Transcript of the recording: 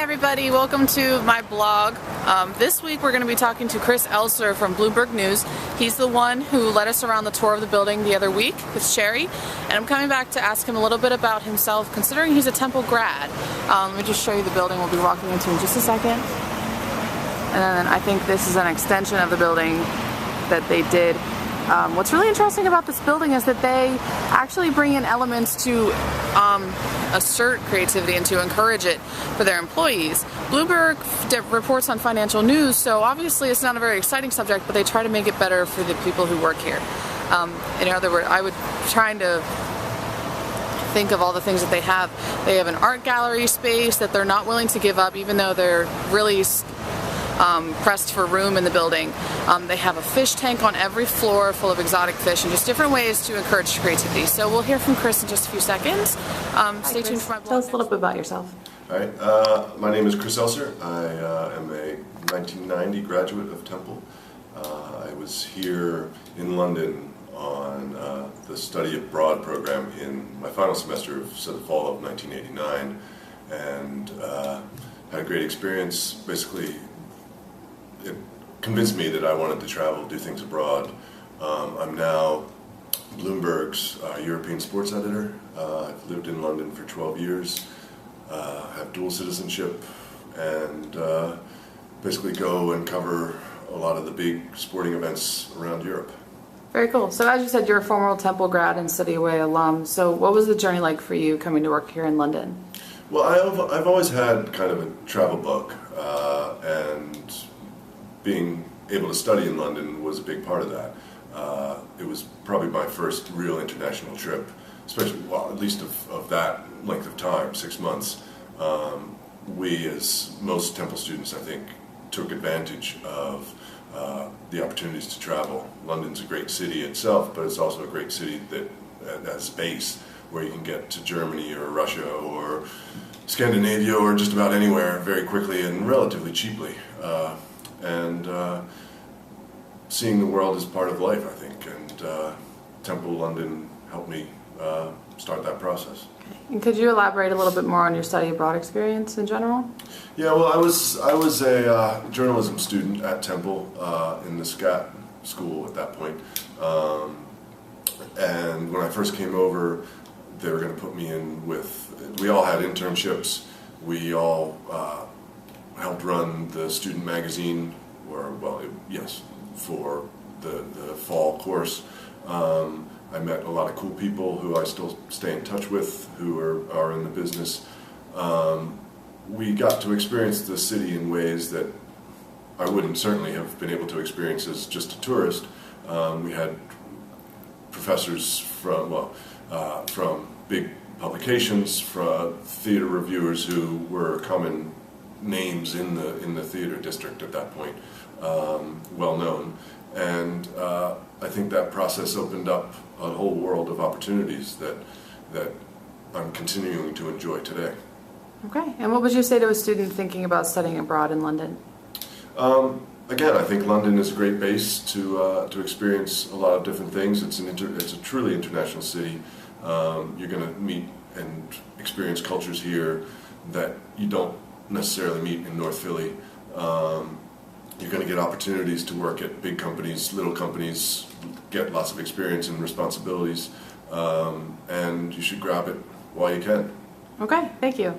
everybody, welcome to my blog. This week we're going to be talking to Chris Elser from Bloomberg News. He's the one who led us around the tour of the building the other week with Sherry, and I'm coming back to ask him a little bit about himself, considering he's a Temple grad. Let me just show you the building we'll be walking into in just a second. And then I think this is an extension of the building that they did. What's really interesting about this building is that they actually bring in elements to assert creativity and to encourage it for their employees. Bloomberg reports on financial news, so obviously it's not a very exciting subject, but they try to make it better for the people who work here. In other words, I would try to think of all the things that they have. They have an art gallery space that they're not willing to give up, even though they're really pressed for room in the building. They have a fish tank on every floor full of exotic fish and just different ways to encourage creativity. So we'll hear from Chris in just a few seconds. Stay tuned for my blog. Tell us a little bit about yourself. All right, my name is Chris Elser. I am a 1990 graduate of Temple. I was here in London on the study abroad program in my final semester of the fall of 1989, and had a great experience. Basically, it convinced me that I wanted to travel, do things abroad. I'm now Bloomberg's European sports editor. I've lived in London for 12 years, have dual citizenship, and basically go and cover a lot of the big sporting events around Europe. Very cool. So as you said, you're a former Temple grad and Study Away alum. So what was the journey like for you coming to work here in London? Well, I've always had kind of a travel bug, and being able to study in London was a big part of that. It was probably my first real international trip, especially, well, at least of that length of time, 6 months. We, as most Temple students, I think, took advantage of the opportunities to travel. London's a great city itself, but it's also a great city that has a base where you can get to Germany or Russia or Scandinavia or just about anywhere very quickly and relatively cheaply. And seeing the world as part of life, I think, and Temple London helped me start that process. And could you elaborate a little bit more on your study abroad experience in general? Yeah, well, I was a journalism student at Temple in the SCAT school at that point, and when I first came over, they were going to put me in with, we all had internships, we all helped run the student magazine, or, well, yes, for the fall course. I met a lot of cool people who I still stay in touch with, who are in the business. We got to experience the city in ways that I wouldn't certainly have been able to experience as just a tourist. We had professors from big publications, from theater reviewers who were common names in the theater district at that point, well known, and I think that process opened up a whole world of opportunities that I'm continuing to enjoy today. Okay, and what would you say to a student thinking about studying abroad in London? Again, I think London is a great base to experience a lot of different things. It's a truly international city. You're going to meet and experience cultures here that you don't necessarily meet in North Philly. You're going to get opportunities to work at big companies, little companies, get lots of experience and responsibilities, and you should grab it while you can. Okay, thank you.